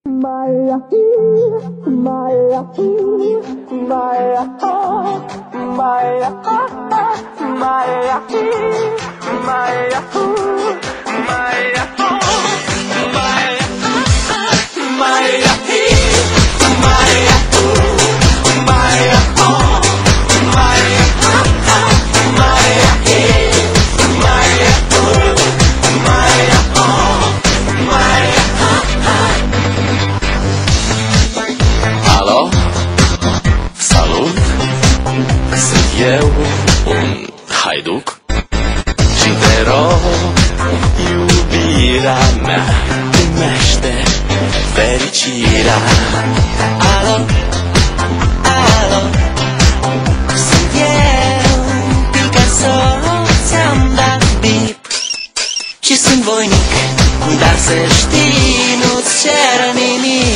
Maya, Maya, Maya, Maya, Maya, Maya, Alo? Salut! Sunt eu, un haiduc și te rog, iubirea mea, primește fericirea. Alo? Alo? Sunt eu, Picasso, ți-am dat bip și sunt voinic, dar să știi, nu-ți cer nimic.